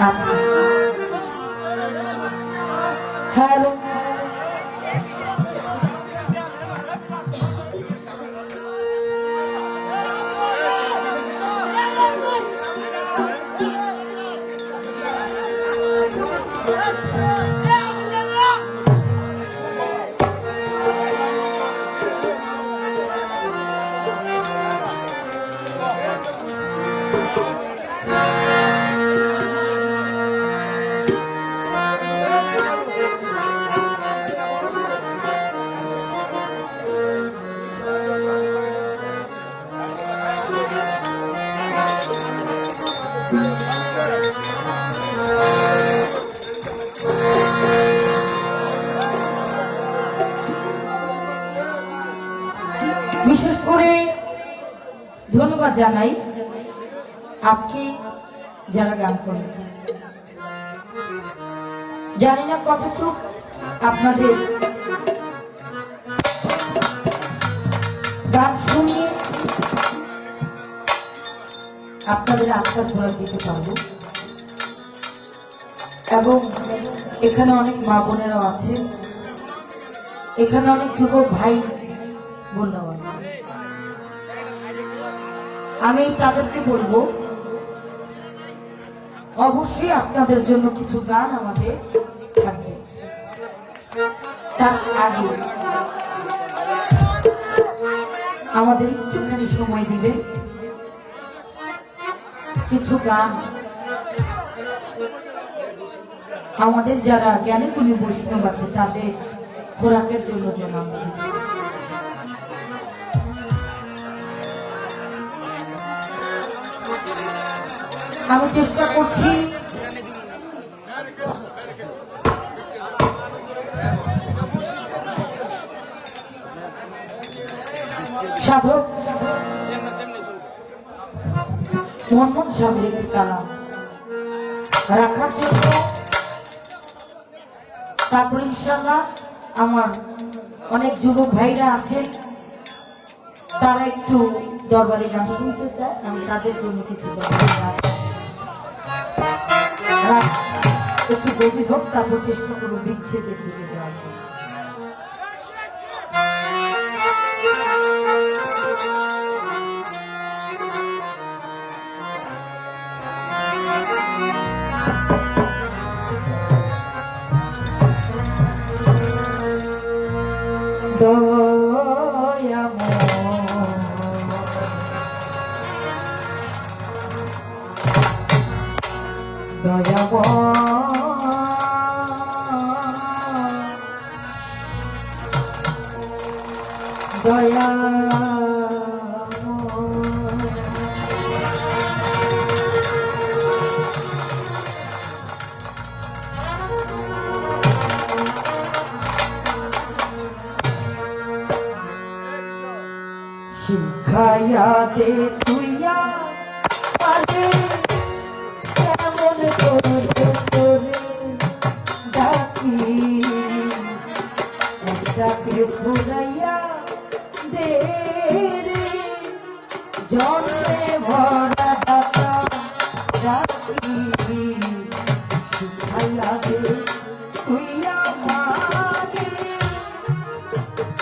আচ্ছা, হ্যালো। বিশেষ করে ধন্যবাদ জানাই আজকে যারা গান করেন। জানি না কতটুকু আপনাদের গান শুনিয়ে আপনাদের আত্মার খোরাক দিতে পারবো, এবং এখানে অনেক মা বোনেরাও আছে, এখানে অনেক যুবক ভাই বোনরাও আছে। আমি তাদেরকে বলবো অবশ্যই আপনাদের জন্য কিছু গান আমাদের থাকবে। তার আগে আমাদের একটুখানি সময় দিবেন, কিছু গান আমাদের যারা জ্ঞানীগুণী বৈষ্ণব আছে তাদের খোরাকের জন্য যেন আমরা দিই। আমি চেষ্টা করছি সাধক মোহাম্মদ সাহেবের কালাম রাখার জন্য। তারপরে ইনশাআল্লাহ আমার অনেক যুবক ভাইরা আছেন, তারা একটু দরবারে গান শুনতে চায়, আমি তাদের জন্য কিছু দরবারে গান একটু গভীর হোক, তারপর চেষ্টা করবো বিচ্ছেদের দিকে যাওয়ার জন্য। দয়া শিখাইয়া দে তুইয়া পারে কেমন করে তোরে ডাকি, একটাকে ফুরাইয়া দে রে জন্মে ভরা দাতা ডাকি, শিখাইয়া দে তুইয়া পারে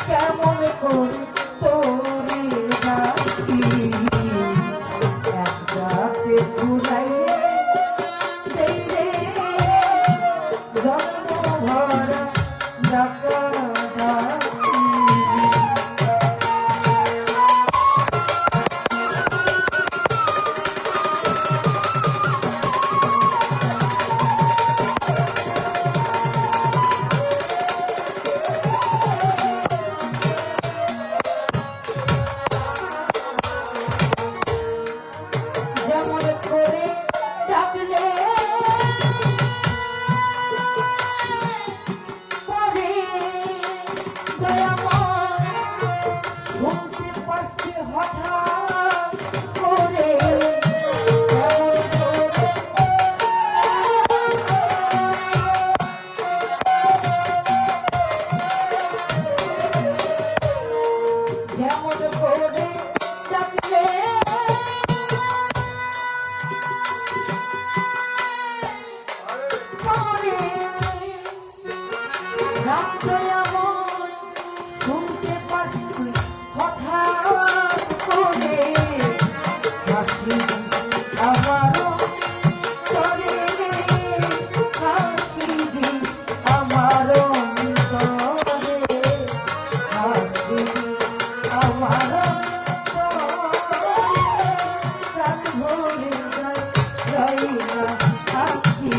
কেমন করে তোরে ডাকি, একটাকে ফুরাইয়া দে রে জন্ম ভরা দাতা ডাকি। যেমন করে আমারও করে হাসি দি আমারও করে হাসি আমারও প্রাণ ভরে যায় না হাসি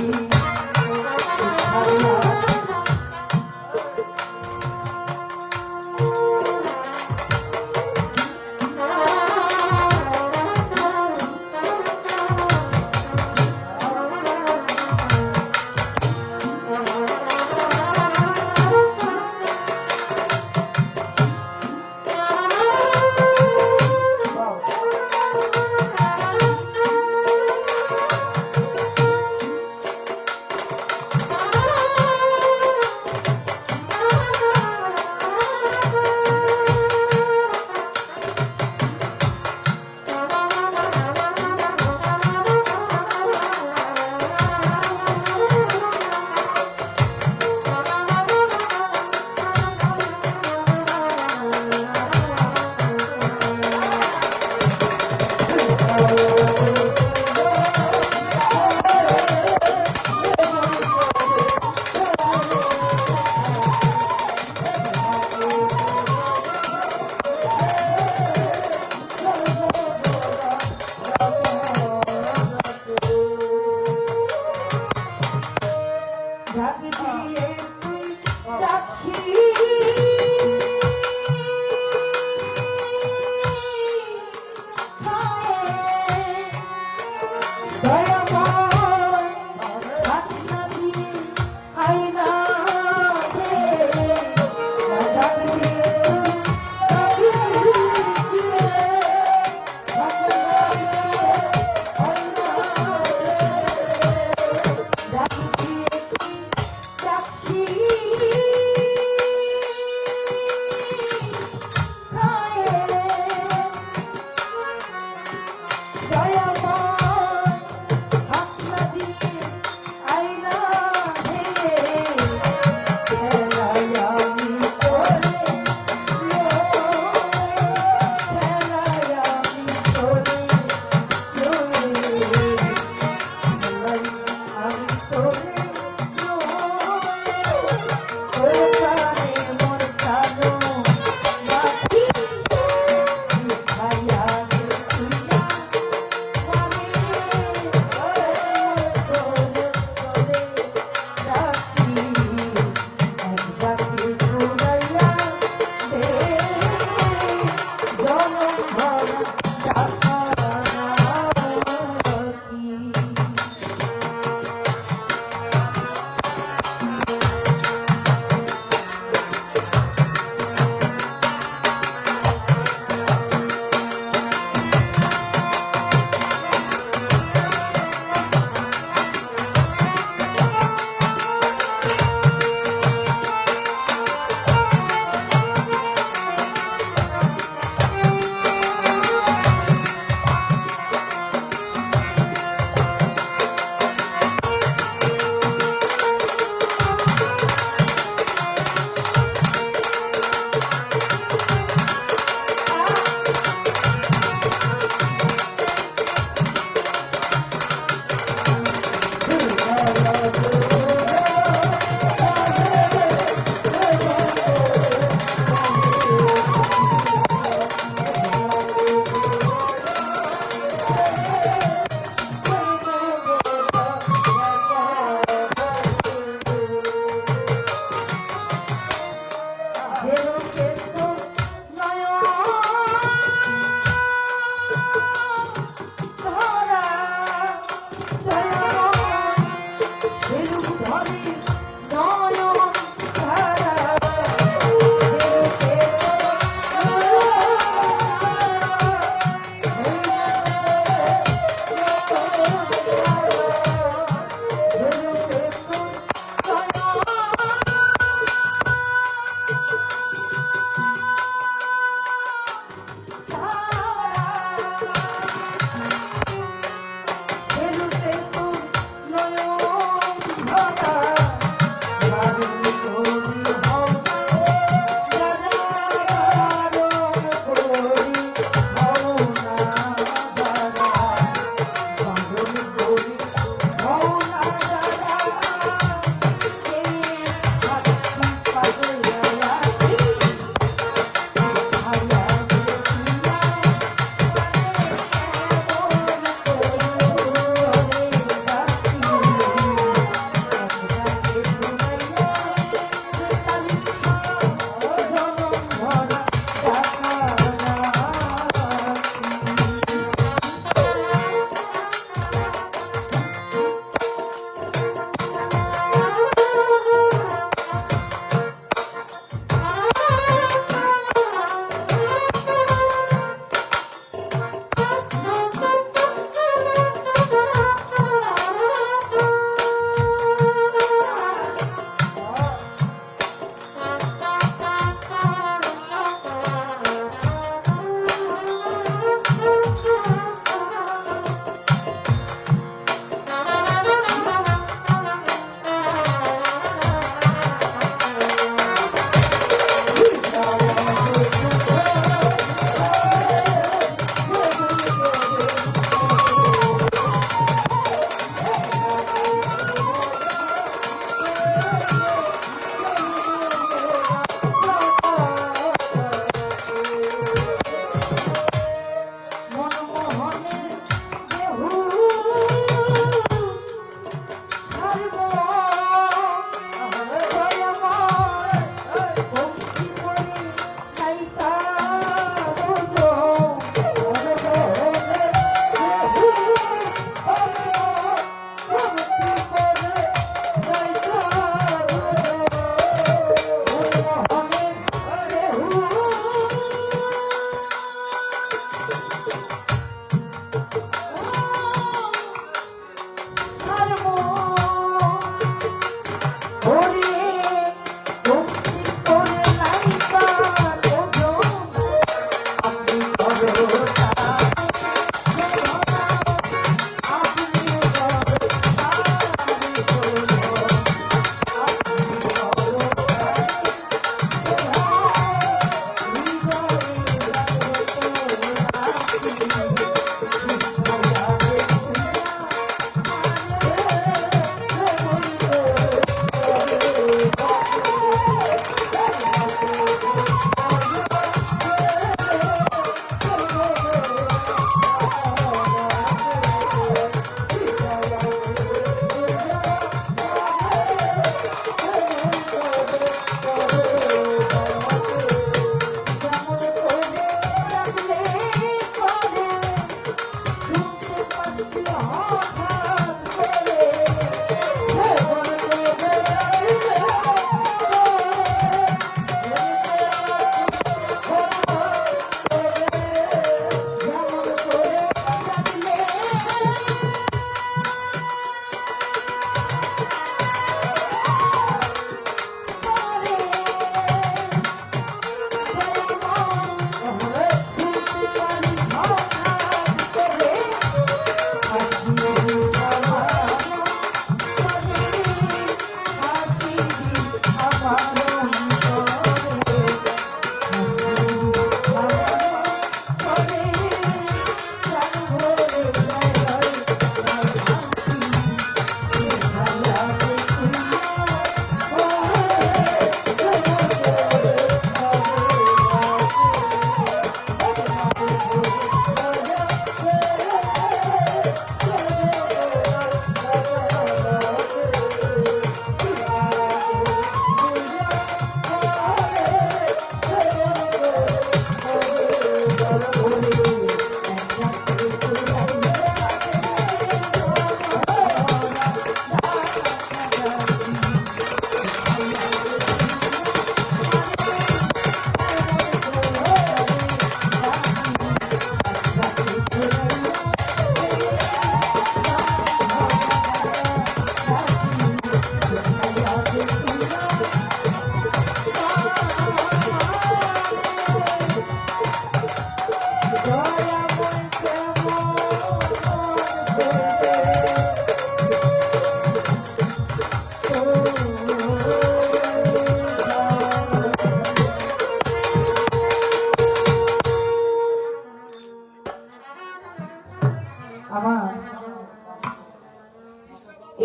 আমার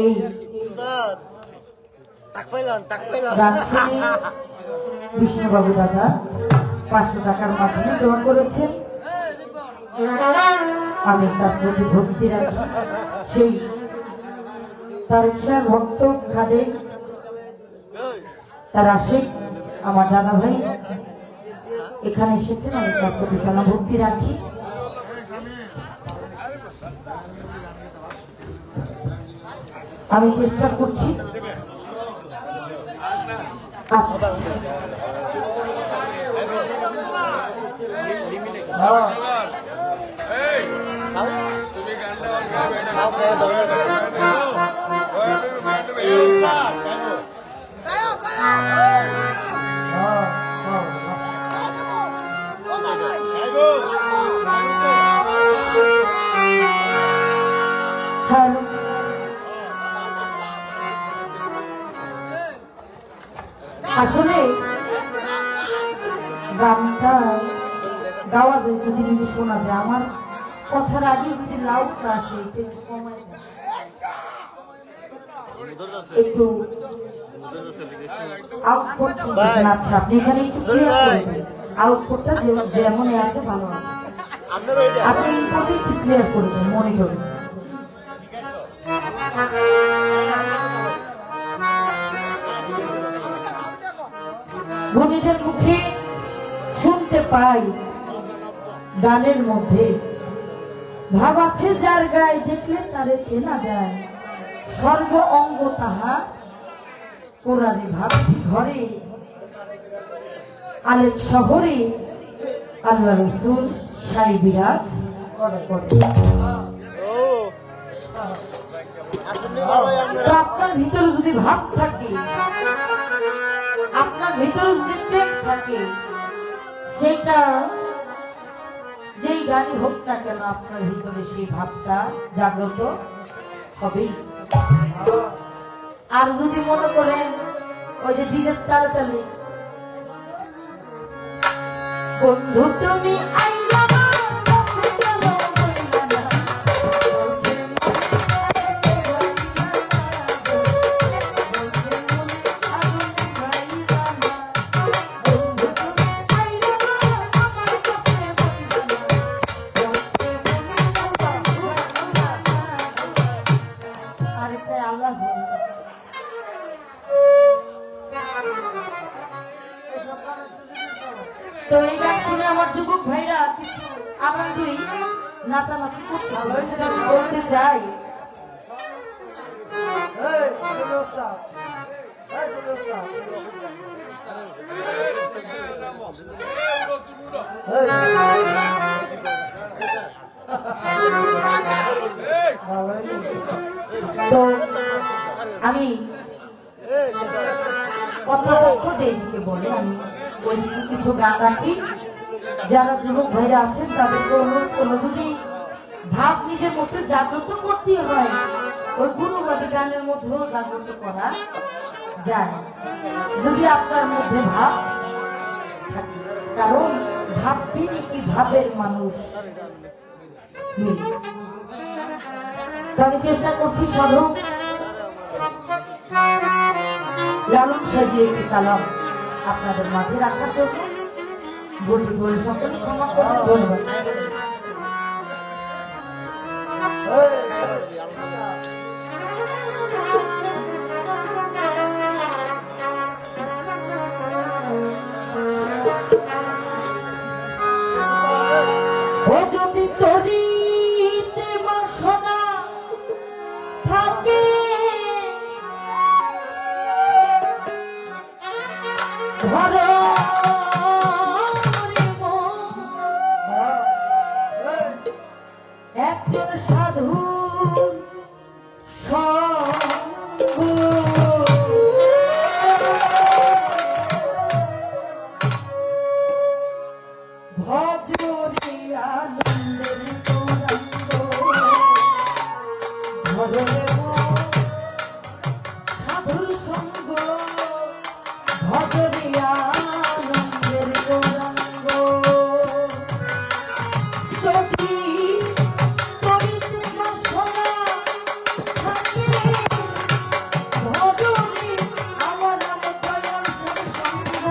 এই বিষ্ণুবাবু দাদা 500 টাকার মাধ্যমে দেওয়া করেছেন। আমি তার প্রতি ভক্তি রাখি। সেই তার ইচ্ছার ভক্ত খাদে তার আশেক আমার দাদা ভাই এখানে এসেছেন, আমি তার প্রতি ভক্তি রাখি। আমি চেষ্টা করছি আসলে গানটা গাওয়া যায় যদি নিজে শোনা যায়। আমার কথার আগে যদি লাউডটা আসে একটু আউটপুট। আচ্ছা, আপনি এখানে একটু ক্লিয়ার করবেন। আউটপুটটা যেমন আছে ভালো আছে, আপনি ইনপুটে একটু ক্লিয়ার করবেন মনিটরে। ভূমিদের মুখে শুনতে পাই গানের মধ্যে ভাব আছে যার গায়ে, দেখলে তারে চেনা যায়। সর্ব অঙ্গ তাহা কোরআনে ভাবছি ঘরে, আলেক শহরে আল্লাহ রসুল সাই বিরাজ করে করে। আপনার ভিতরে যদি ভাব থাকে, আপনার ভিতরে যদি প্রেম থাকে, সেটা যেই গানই হোক না কেন আপনার ভিতরে সেই ভাবটা জাগ্রত হবেই। আর যদি মনে করেন ওই যে ডিজের তাড়াতাড়ি বন্ধু তুমি আইলা না, তো এই গান শুনে আমার যুবক ভাইরা কিছু আনন্দই নাচানাচি করতে হবে, সেটা আমি বলতে চাই। তো আমি কর্তৃপক্ষ যেদিকে বলে আমি ওইদিকে কিছু গান রাখি। যারা যুবক ভাইরা আছেন তাদেরকে অনুরোধ করবো, যদি ভাব নিজের মধ্যে জাগ্রত করতে হয় ওই গুরুবাদী গানের মধ্যেও জাগ্রত করা যায়, যদি আপনার মধ্যে ভাব থাকে। কারণ ভাব কি ভাবের মানুষ মিলে। তো আমি চেষ্টা করছি সাধক লালন সাজিয়ে একটি কালাম আপনাদের মাঝে রাখার জন্য। বলি বলে সকলে ক্ষমা করে ধন্যবাদ। ও যদি তরিতে বাসনা থাকে ধরো একজন সাধু ভজরে আনন্দের গৌরাঙ্গ ধরো সাধুর সঙ্গ ভজরে আনন্দের গৌরাঙ্গ যদি তরিতে বাসনা থাকে ভজরে আমার নাম দয়াল সঙ্গ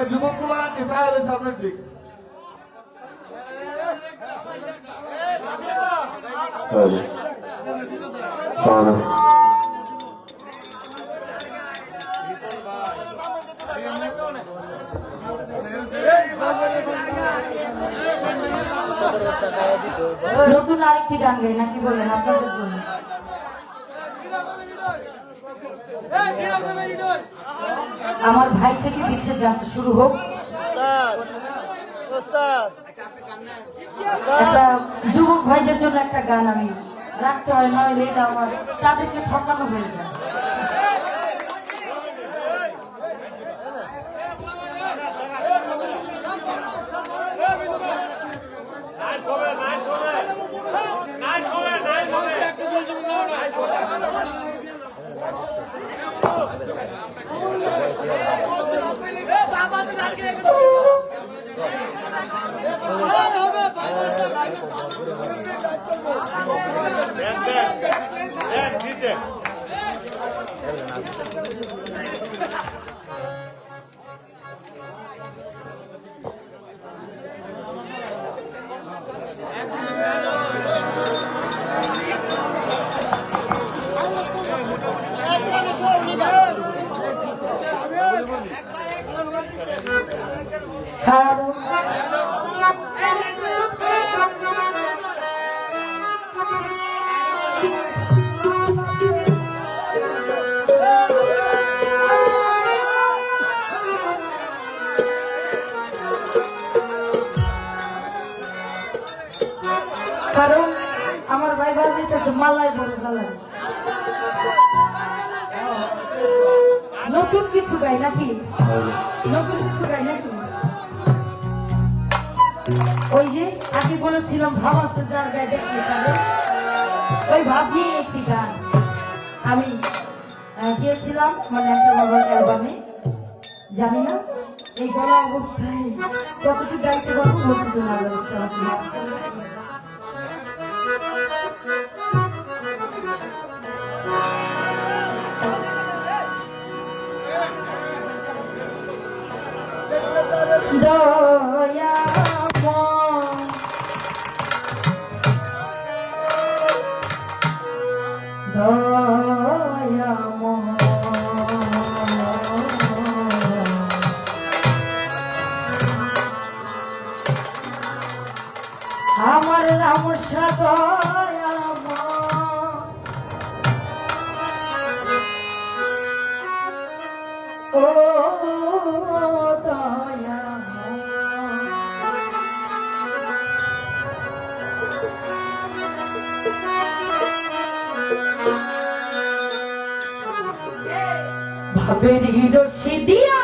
যুবকগুলা ডিসাইড সামনের দিক নতুন আরেকটি গান গাই নাকি বলেন আপনাদের জন্য? আমার ভাই থেকে পিছিয়ে গানটা শুরু হোক। একটা যুবক ভাইদের জন্য একটা গান আমি রাখতে হয়, নইলে এটা আমার তাদেরকে ঠকানো হয়ে যায়। কারণ আমার ভাই বাজিতেছে মালাই বলে জ্বালাই। নতুন কিছু গাই নাকি? নতুন কিছু গাই নাকি? ওই যে আগে বলেছিলাম ভাব আছে যার গায়ে দেখতে পারে, ওই ভাব নিয়ে একটি গান আমি গিয়েছিলাম, মানে একটা বাবার অ্যালবামে। জানি না এই গলা অবস্থায় কতটুকু গাইতে পারবো, কতটুকু না গাইতে পারবো। দয়া আমার রাম সাদয়া ও দয়া ভাবেরি রশি দিয়া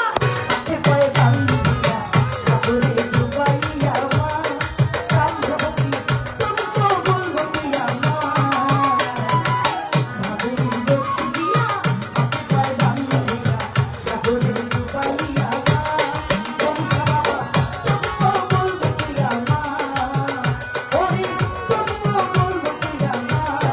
পায়ে বান্ধি দিয়া সাগরে ডুবাইয়া মা কামভবতী তুমি তো বলবতী আমার। ভাবেরি রশি দিয়া পায়ে বান্ধি দিয়া সাগরে ডুবাইয়া মা বংশাবা তুমি তো বলবতী আমার। ওরে তুমি তো বলবতী আমার।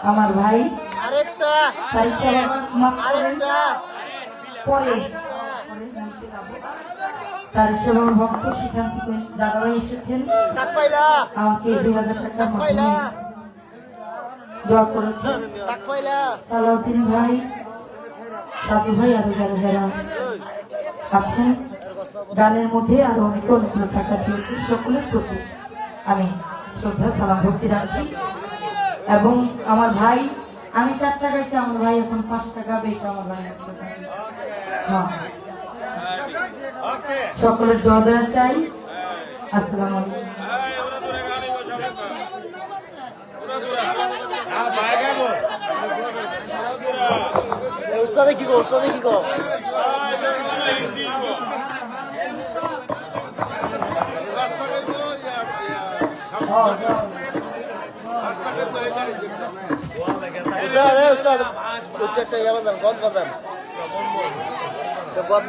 আমার ভাই আরেকটা তারিখটা বাবা মাফ করেন আরেকটা পরে তারিখটা বাবা ভক্ত সেখান থেকে দাদাভাই এসেছেন টাক পাইলা আমাকে 2000 টাকা টাক পাইলা দোয়া করেছেন টাক পাইলা সালাউদ্দিন ভাই সাজু ভাই আরো যারা যারা আছেন গানের মধ্যে আরো অনেকে অনেকগুলো টাকা দিয়েছেন সকলের প্রতি আমি শ্রদ্ধা সালাম ভক্তি রাখছি এবং আমার ভাই আমি 4 টাকা গাইছি আমার ভাই এখন 5 টাকা বেটা আমার ভাই 1 টাকা হ্যাঁ সকলের দোয়া দেওয়া চাই আসসালামু আলাইকুম উস্তাদে কি গো উস্তাদে কি গো উস্তাদ উচ্চটা ইয়া বাজান গদ বাজান গদ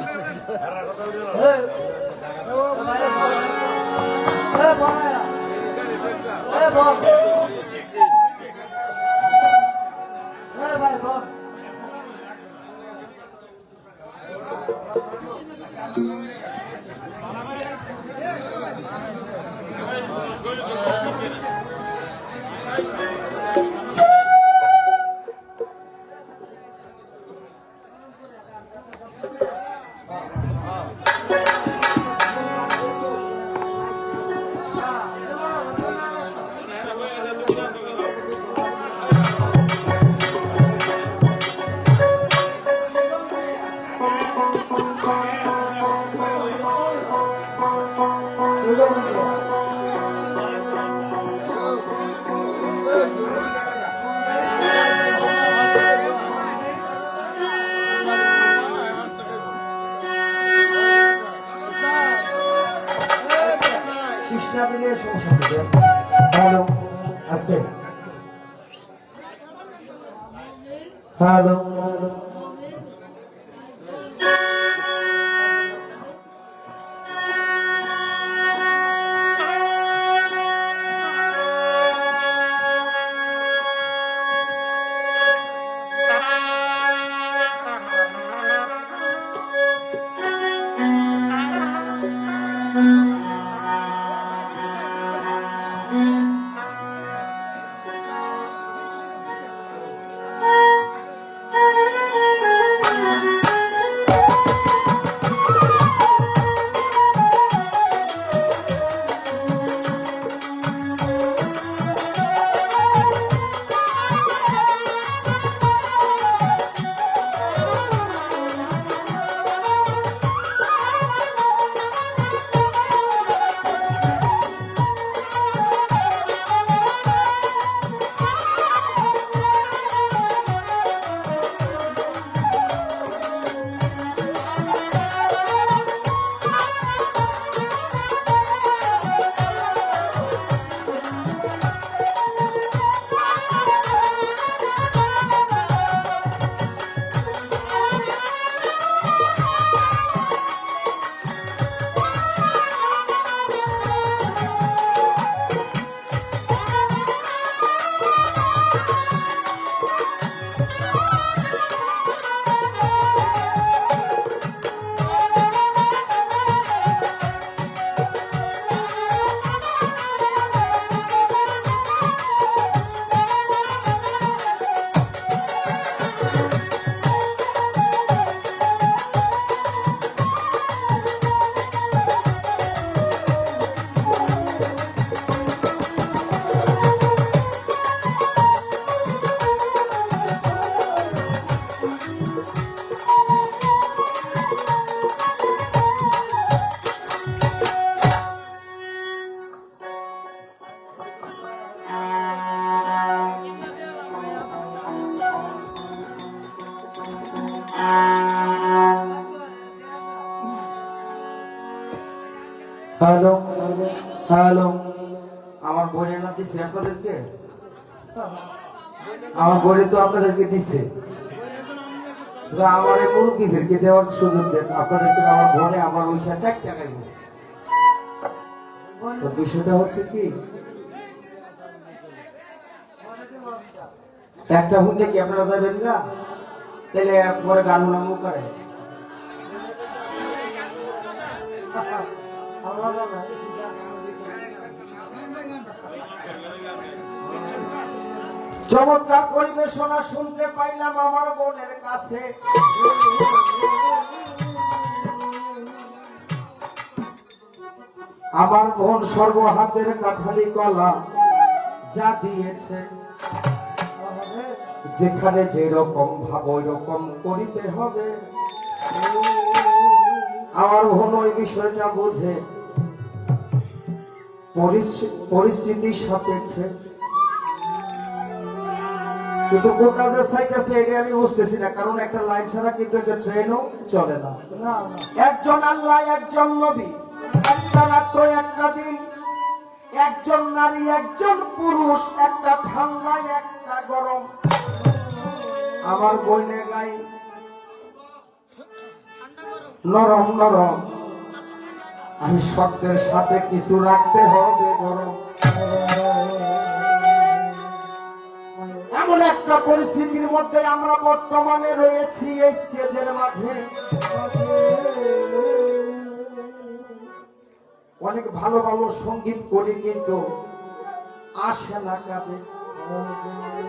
হ্যালো আস্তে হ্যালো হ্যালো হ্যালো আমার বোনের না দিছে আপনাদেরকে আমার বোনে তো আপনাদেরকে দিছে তো আমার এই মুরব্বীদেরকে দেওয়ার সুযোগ দেন আপনাদেরকে আমার বোনে আমার ওইটা 4 টাকা দিব তো বিষয়টা হচ্ছে কি একটা হুন্ডে কি আপনারা যাবেন গা? তাহলে পরে গান নামও করে চমৎকার পরিবেশনা শুনতে পাইলাম আমার বোনের কাছে। আমার বোন সর্বহাতের কাঠালি কলা যা দিয়েছে, যেখানে যেরকম ভাব ওই রকম করিতে হবে। আমার বোন ওই বিষয়টা বুঝে পরিস্থিতির সাপেক্ষে, কিন্তু কোথা যে চাইতেছে এটা আমি বুঝতেছি না, কারণ একটা লাইন ছাড়া কিন্তু একটা ট্রেনও চলে না। একজন আল্লাহ, একজন নবী, একটা রাত্র একটা দিন, একজন নারী, একজন পুরুষ, একটা ঠান্ডা একটা গরম। আমার বইনে গাই নরম নরম, আমি শব্দের সাথে কিছু রাখতে হবে গরম। এমন একটা পরিস্থিতির মধ্যে আমরা বর্তমানে রয়েছি এই স্টেজের মাঝে। অনেক ভালো ভালো সঙ্গীত করি, কিন্তু আসে না কাজে।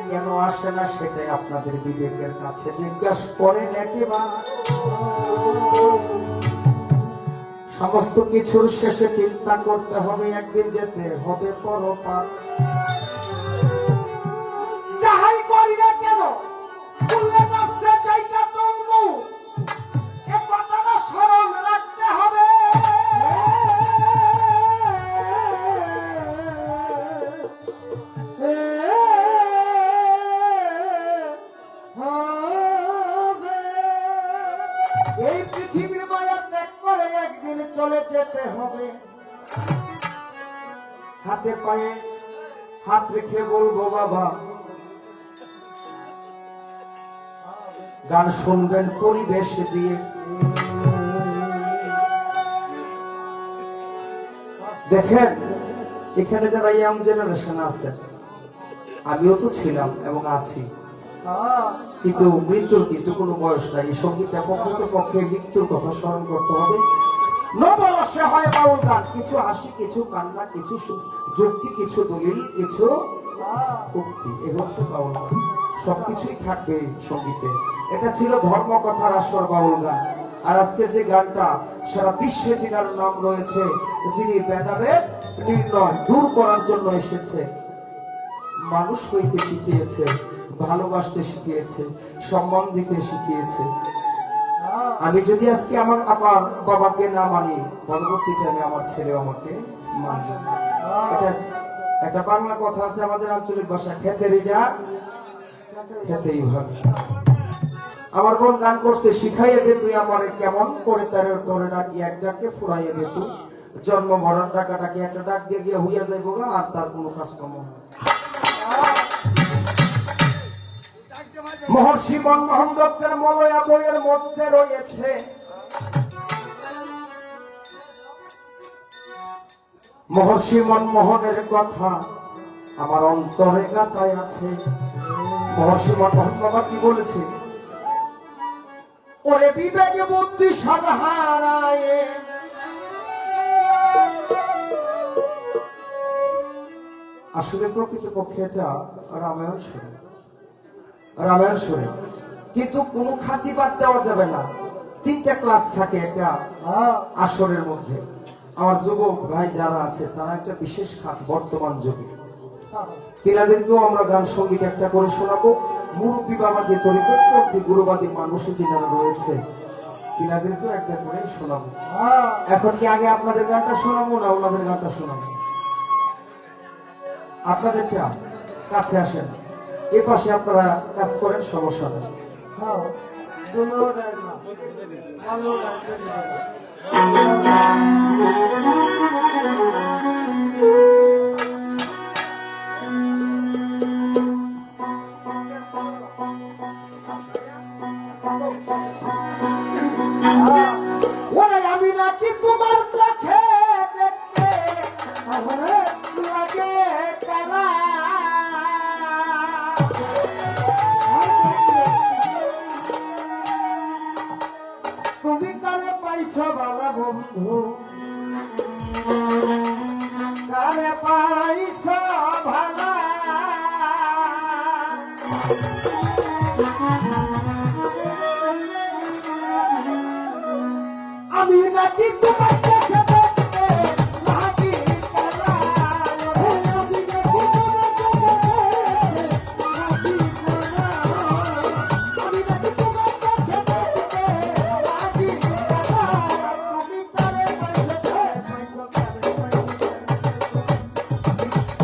কেন আসে না সেটাই আপনাদের বিবেকের কাছে জিজ্ঞাসা করেন একেবারে। সমস্ত কিছুর শেষে চিন্তা করতে হবে একদিন যেতে হবে পরপার। যাহাই করি না কেন ভুলে যাচ্ছে চাইটা তবু এ কথাটা স্মরণ রাখতে হবে। এই পৃথিবীর মায়া ত্যাগ করে একদিন চলে যেতে হবে। হাতে পায়ে হাত রেখে বলবো বাবা, গান শুনবেন পরিবেশ দিয়ে। দেখেন এখানে যারা ইয়াং জেনারেশন আছে, আমিও তো ছিলাম এবং আছি, কিন্তু মৃত্যুর কিন্তু কোনো বয়স নাই। এই সঙ্গীতটা পক্ষে মৃত্যুর কথা স্মরণ করতে হবে। নবরসে হয় বাউল গান, কিছু হাসি, কিছু কান্না, কিছু যুক্তি, কিছু দলিল, কিছু উক্তি, এ হচ্ছে বাউল গান। সবকিছুই থাকবে সঙ্গীতে। এটা ছিল ধর্মকথার আসর বাউল গান। আর আজকের যে গানটা সারা বিশ্বে যিনার নাম রয়েছে, যিনি ভেদাভেদ নির্ণয় দূর করার জন্য এসেছে, মানুষ হইতে শিখিয়েছে, ভালোবাসতে শিখিয়েছে, সম্মান দিতে শিখিয়েছে। আমি যদি আজকে আমার বাবাকে না মানি, পরবর্তী টাইমে আমার ছেলে আমাকে মানবে। একটা বাংলা কথা আছে আমাদের আঞ্চলিক ভাষা, খেতের এটা খেতেই হবে। আমার বোন গান করছে, শিখাইয়ে দে তুই আমারে কেমন করে তোরে ডাকি এক ডাকে ফুরাইয়ে দে তুই, জন্ম ভরার ডাকাটাকে একটা ডাক দিয়ে গিয়ে হইয়া যাইব গা, আর তার কোনো কাজকর্ম। মহর্ষি মনমোহন দত্তের মলয়া বইয়ের মধ্যে রয়েছে মহর্ষি মনমোহনের কথা, আমার অন্তরে গাথায় আছে। মহর্ষি মনমোহন বাবা কি বলেছে? ওরে বিবেকে বুদ্ধি সব হারায়, আসলে প্রকৃতপক্ষে এটা রামায়ণ শুনে, কিন্তু কোনো খাতি বাদ দেওয়া যাবে না। 3টা ক্লাস থাকে একটা আসরের মধ্যে। আমার যুবক ভাই যারা আছে তারা একটা বিশেষ খাত বর্তমান যুগে, তিনাদেরকেও আমরা গান সঙ্গীত একটা করে শোনাবো। মুরব্বী বাবা যে তরিকতপন্থী গুরুবাদী মানুষ যিনারা রয়েছে, তিনাদেরকেও একটা করে শোনাবো। এখন কি আগে আপনাদের গানটা শোনাবো না ওনাদের গানটা শোনাবো? আপনাদেরটা কাছে আসেন, এ পাশে আপনারা কাজ করেন, সমস্যা নেই। ওরে আমি নাকি তোমার চোখে দেখতে লাগে কালা, আমি নাকি তোমার চোখে দেখতে লাগি কালা আমি নাকি তোমার চোখে দেখতে লাগি কালা আমি নাকি তোমার চোখে দেখতে লাগি কালা তুমি তারে পাইছো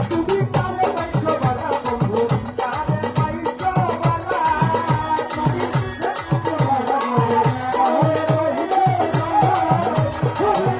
তুমি তারে পাইছো বালা বন্ধু তারে পাইছো বালা তুমি তারে পাইছো বালা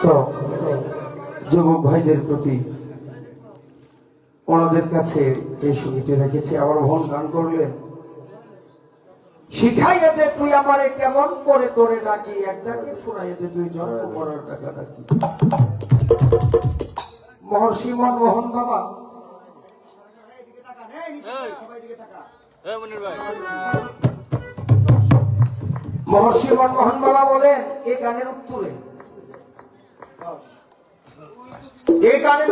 তো যুবক ভাইদের প্রতি ওনাদের কাছে এই সঙ্গীটি রেখেছি। আবার ভন গান করলেন, শিখাইয়া দে তুই আমারে কেমন করে তোরে ডাকি, একটাকে শোনাইয়া দে তুই জন্ম করার টাকা ডাকি। মহর্ষি মনমোহন বাবা মহর্ষি মনমোহন বাবা বলেন এই গানের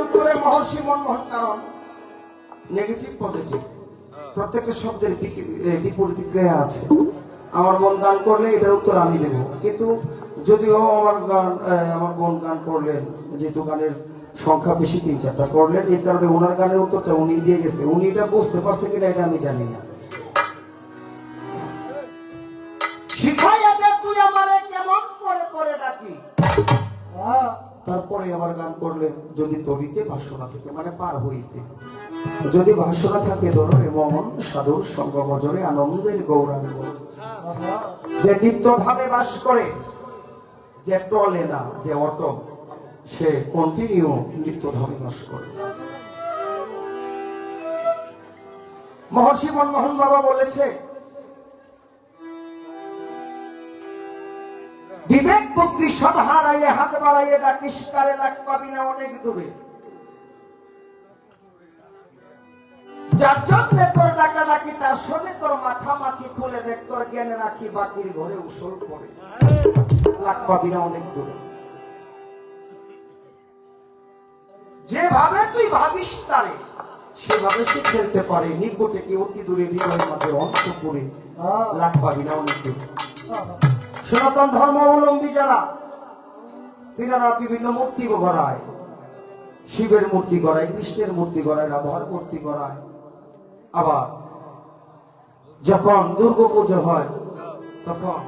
উত্তরে মহর্ষি মনমোহন, কারণ নেগেটিভ পজিটিভ প্রত্যেকটা শব্দের বিপরীত ক্রিয়া আছে। আমার মন গান করলে এটার উত্তর আমি দেব, কিন্তু যদিও আমার বোন গান করলেন, যেহেতু গানের সংখ্যা বেশি 3-4টা করলেন, এই কারণে ওনার গানের উত্তরটা উনি দিয়ে গেছে। উনি এটা বুঝতে পারছে কিনা এটা আমি জানি না। শিখাইয়া দে তুই আমারে কেমন করে তোরে ডাকি, তারপরে আবার গান করলেন, যদি তরিতে ভাষণা থাকে মানে পার হইতে, যদি ভাষণা থাকে ধরো মন সাধুর সঙ্গ বজরে আনন্দের গৌরাঙ্গ, যে নিত্য ভাবে বাস করে, যে টলে না, যে অটল, সে কন্টিনিউ নিত্য ভাবে বাস করে। মহর্ষি মনমোহন বাবা বলেছে, বিবেক বুদ্ধি সব হারাইয়ে হাত বাড়াইয়ে ডাকিস কারে লাগ পাবি না অনেক দূরে, যার জন্য তোর ডাকা ডাকি তার শোনে তোর মাথা মাথি খুলে দেখ তোর জ্ঞানে রাখি বাকির ঘরে উসল পড়ে, লাগ পাবি না অনেক দূরে। যেভাবে তুই ভাবিস তারে সেভাবে সে খেলতে পারে, নিকটে কি অতি দূরে হৃদয়ের মাঝে অন্তপুরে, লাগ পাবি না অনেক দূরে। সনাতন ধর্মাবলম্বী যারা, তিনারা বিভিন্ন মূর্তি গড়ায়, শিবের মূর্তি গড়ায়, কৃষ্ণের মূর্তি গড়ায়, রাধার মূর্তি গড়ায়। আবার যখন দুর্গা পুজো হয় তখন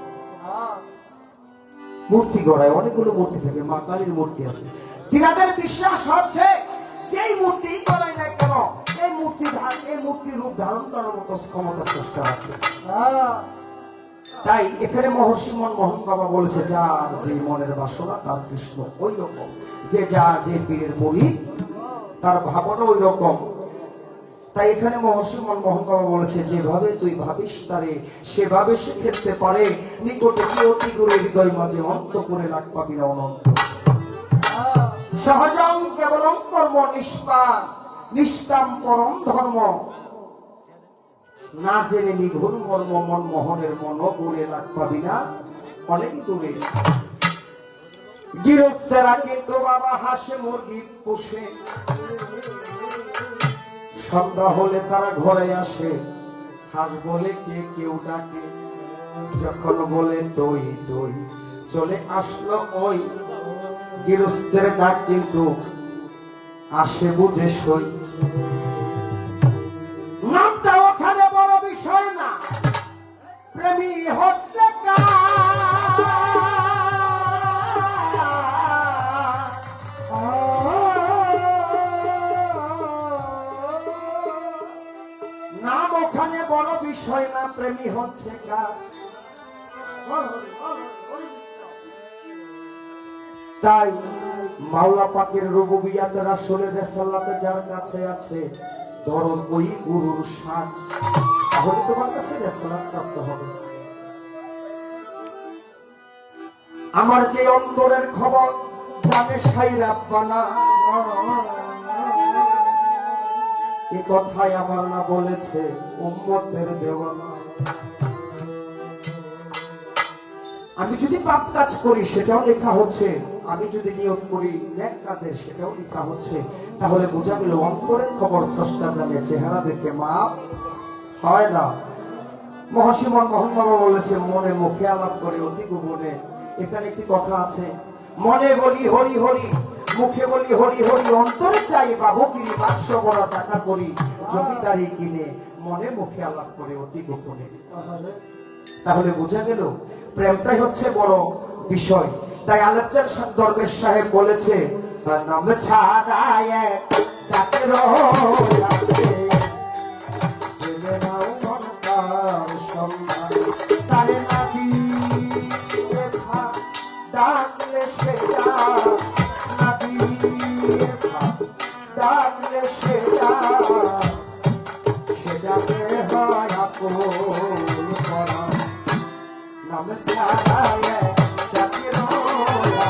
মূর্তি গড়ায়, অনেকগুলো মূর্তি থাকে, মা কালীর মূর্তি আছে। তিনাদের বিশ্বাস হচ্ছে যেই মূর্তি গড়ায় না কেন এই মূর্তি রূপ ধারণ করার মতো ক্ষমতা চেষ্টা আছে। তাই এখানে মহর্ষি মনমোহন বাবা বলেছে, যার যে মনের বাসনা তার কৃষ্ণ ওই রকম, যে যার যে পীরের মুরিদ তার ভাবনা ওই রকম। তাই এখানে মহর্ষি মনমোহন বাবা বলেছে, যেভাবে তুই ভাবিস তারে সেভাবে সে খেলতে পারে, নিকটে কি অতি দূরে হৃদয় মাঝে অন্তপুরে লাগ পাবি না অনন্ত। সহজং কেবলং কর্ম নিষ্কাম পরম ধর্ম, না জেনে নিঘুর মর্ম মনমোহনের মন করে লাগ পাবি না অনেক দূরে। গৃহস্থেরা কিন্তু বাবা হাসে মুরগি পোষে, সন্ধ্যা হলে তারা ঘরে আসে, হাস বলে কে কেউ ডাকে, যখন বলে তুই তুই চলে আসলো ওই, গৃহস্থের ডাক কিন্তু আসে বুঝে সই। নামটা ওখানে বড় বিষয় না, প্রেমী হচ্ছে নাম, ওখানে বড় বিষয় না, প্রেমী হচ্ছে কাজ। তাই মাওলা পাকের রুবুবিয়াত রাসূলের রিসালাতে যার কাছে আছে ধরো ওই গুরুর সাজ, তাহলে তোমার কাছে রিসালাত প্রাপ্ত হবে। আমার যে অন্তরের খবর জানে সাই রাব্বানা, এ কথাই আমার না বলেছে উম্মতের দেওয়ানা। আমি যদি পাপ কাজ করি সেটাও লেখা হচ্ছে, আমি যদি নিয়ত করি নেক কাজের সেটাও লেখা হচ্ছে। তাহলে বোঝা গেল অন্তরের খবর স্রষ্টা জানে, চেহারা দেখে মাপ হয় না। মহর্ষি মনমোহন বাবা বলেছে, মনে মুখে আলাপ করে অতি গোপনে। এখানে একটি কথা আছে, মনে বলি হরি হরি, মুখে বলি হরি হরি, অন্তরে চাই বাহুগিরি বাক্স বড় টাকা করি, জমিদারি কিনে মনে মুখে আলাপ করে অতি গোপনে। তাহলে বোঝা গেল প্রেমটাই হচ্ছে বড় বিষয়। তাই আলেকজার দরবেশ সাহেব বলেছে, নাম ছাড়ায় কাকের আছে, জেনে নাও মনকার সম্মান। নাম ছাড়ায় যাকে রোয়া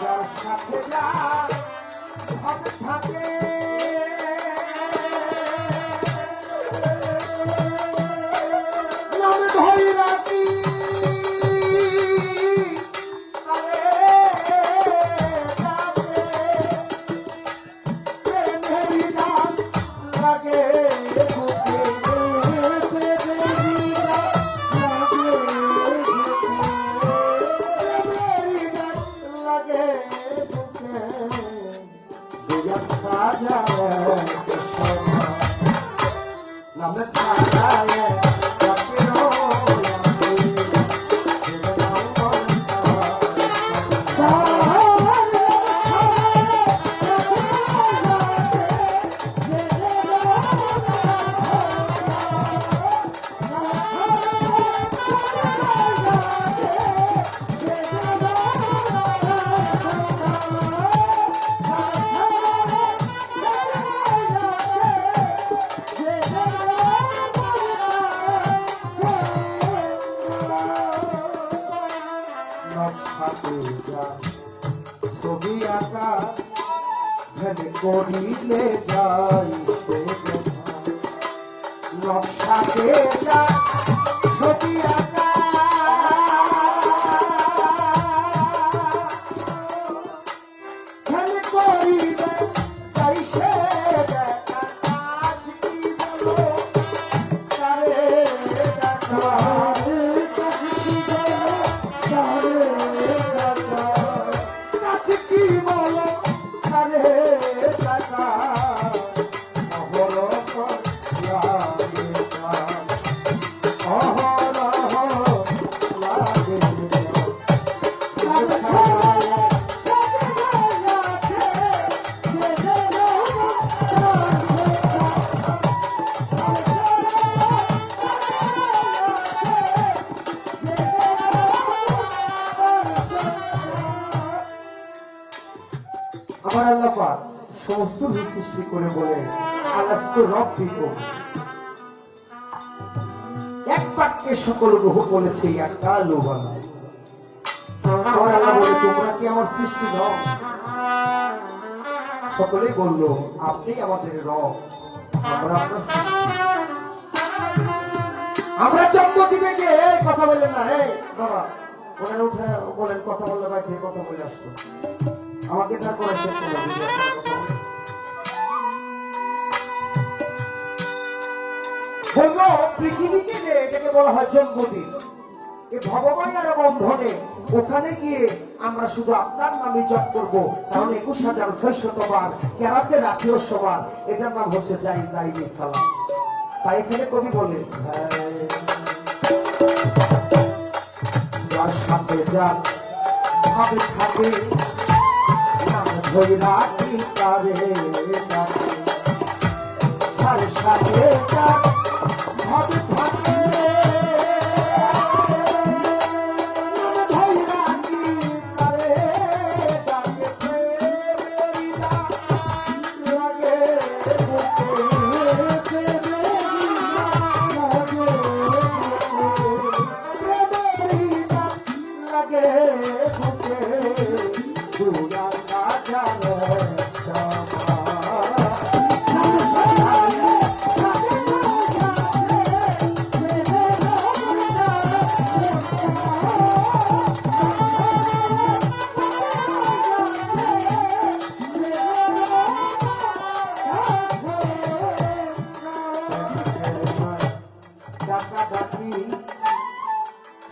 যার সাথে যা ভাবে থাকে নাম ধরি রাখি আরে যাবে প্রেমেরই নাম লাগে বুকে প্রেমেরই নাম লাগে বুকে দুজন সাজায় নাম ছাড়ায় যাকে রোয়াছে নকশাতে যা ছবি আঁকা ধ্যানে করিলে যাই সে দেখা নকশাতে যা ছবি আঁকা ধ্যানে করিলে যাই সে দেখা আজ কি বলো তারে দেখা কাছে কি বলো আরে টাকা অহরহ লাগে অহরহ লাগে আমার আল্লাহ পাক সমস্ত সৃষ্টি করে বলে আলাস্তু রব্বিকুম এক বাক্যে সকল গ্রহ বলেছে একটা লোবানা আমার আল্লাহ বলে তোমরা কি আমার সৃষ্টি নও সকলেই বলল আপনি আমাদের রব আমরা আপনার সৃষ্টি আমরা জন্ম দিকে গিয়ে কথা বললেন না হে বাবা ওনারা উঠে বলেন কথা বললে বা গিয়ে কথা বলে আসতো আমাকে তারপরে শেষ করে দিবে হলো পৃথিবীতে যে এটাকে বলা হয় জন্মদিন এই ভগবানের বন্ধনে ওখানে গিয়ে আমরা শুধু আপনার নামে জপ করবো কারণ 21,600 বার কেরাতে রাখিও সবার এটার নাম হচ্ছে যাই দাইবি সালাম তাই এখানে কবি বলে যার সাথে যার ভাবে থাকে নাম ধরে রাখি তারে যার সাথে যার ভাবে থাকে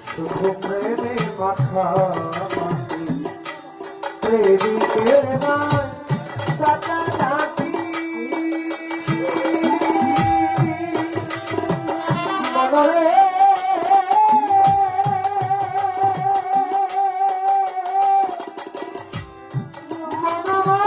শুধু প্রেমে মাখামাখি প্রেমিকের নয় কাটাকাটি মনরে মনরে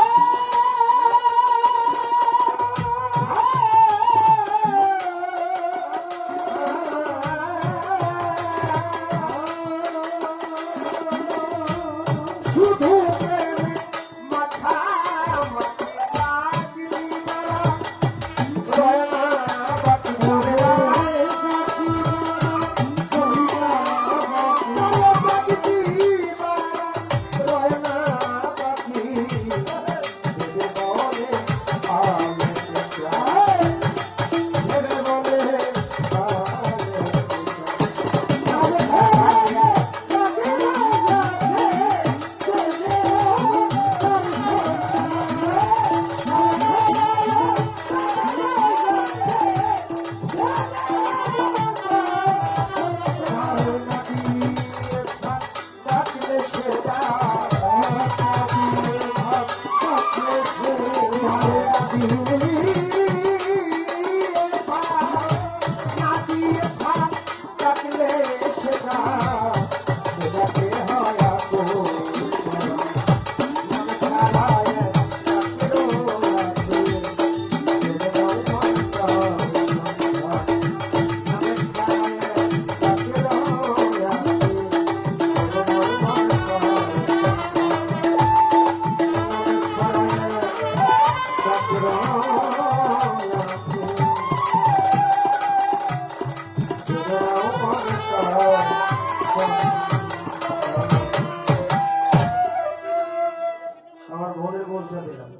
দুটা দিলাম,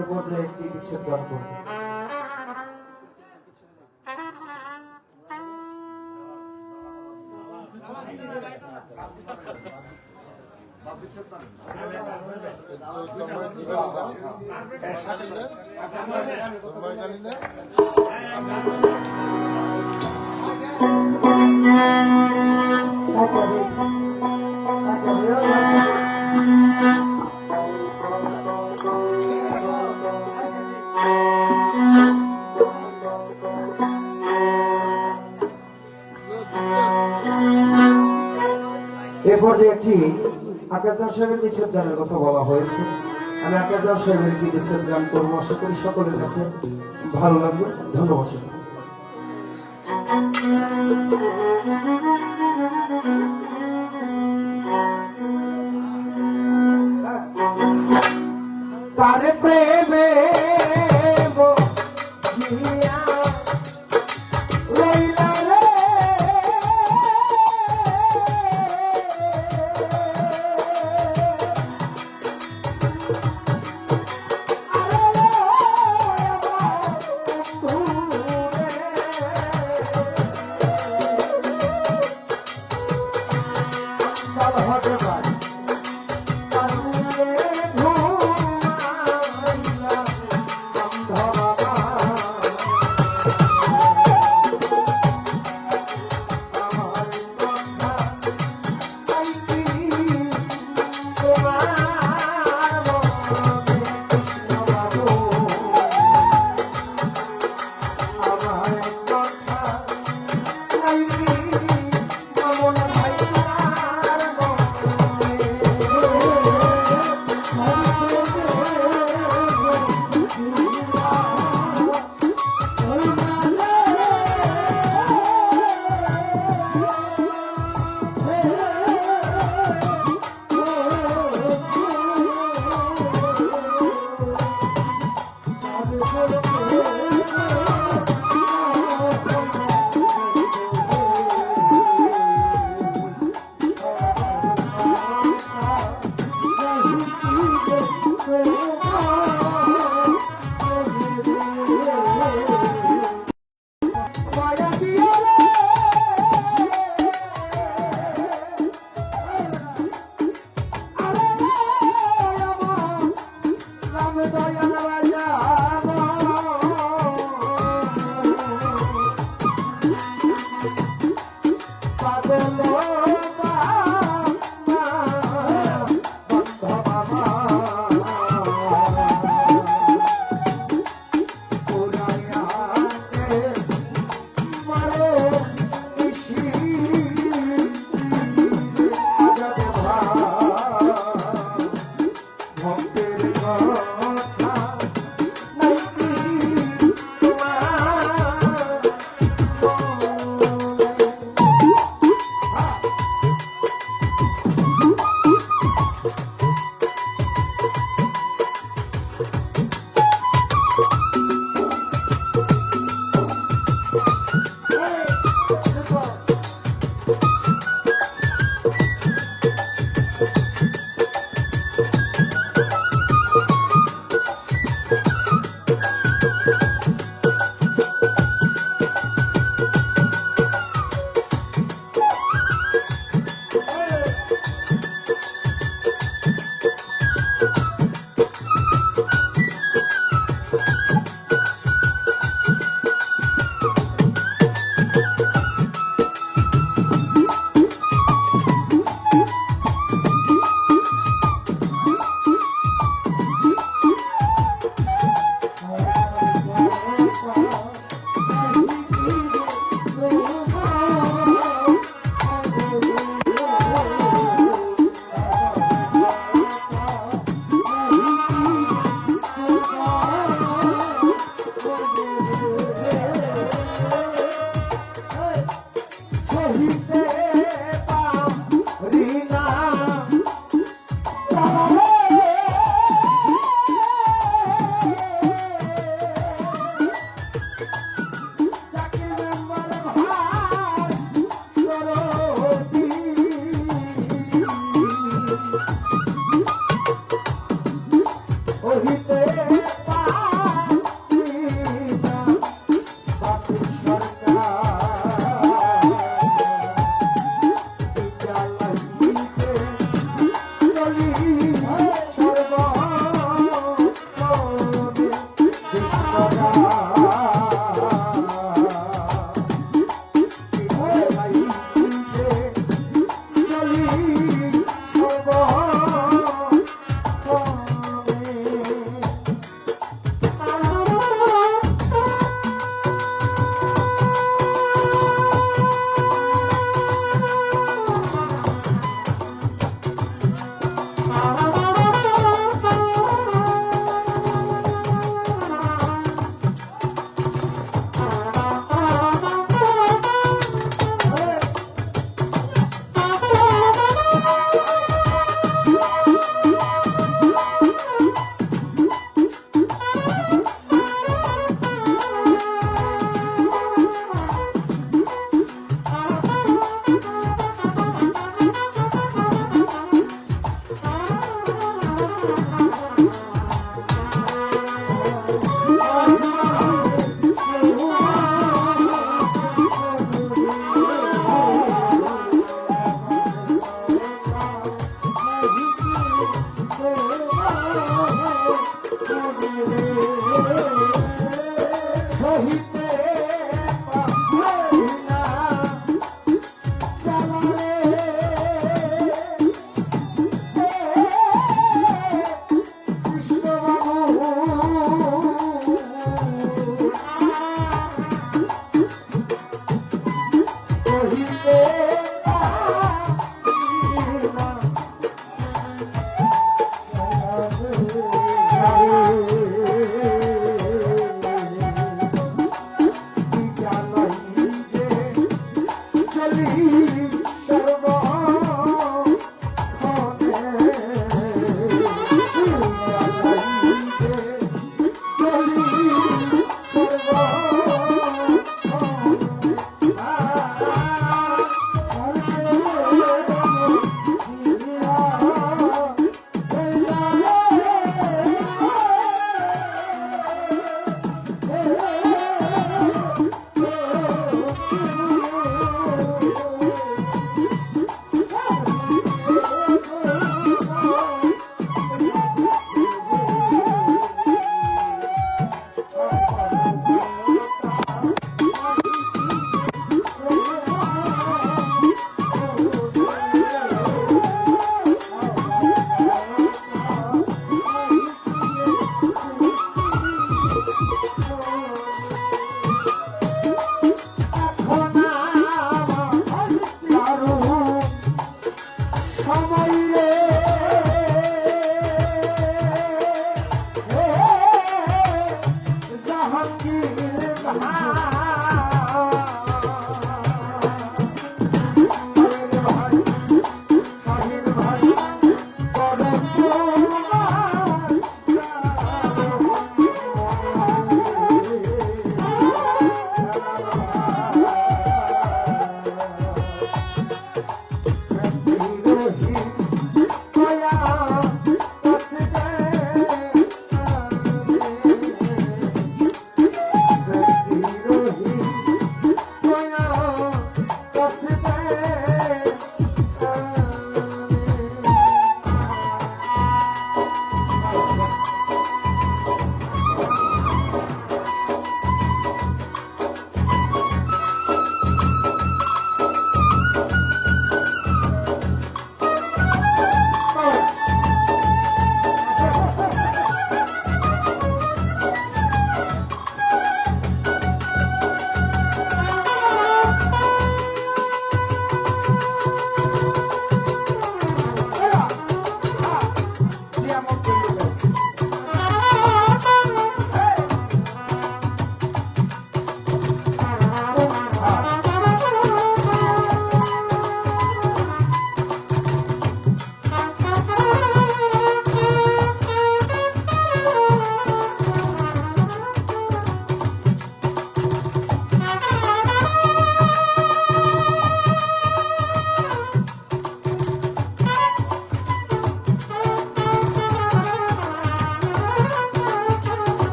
এ পর্যায়ে একটি বিচ্ছেদ গান করবে। এ পর্যায়ে একটি আকাশদার সাহেবের বিচ্ছেদ গানের কথা বলা হয়েছে। আমি আকাশদার সাহেবের একটি বিচ্ছেদ গান করবো, আশা করি সকলের কাছে ভালো লাগবে। ধন্যবাদ। তারে প্রেম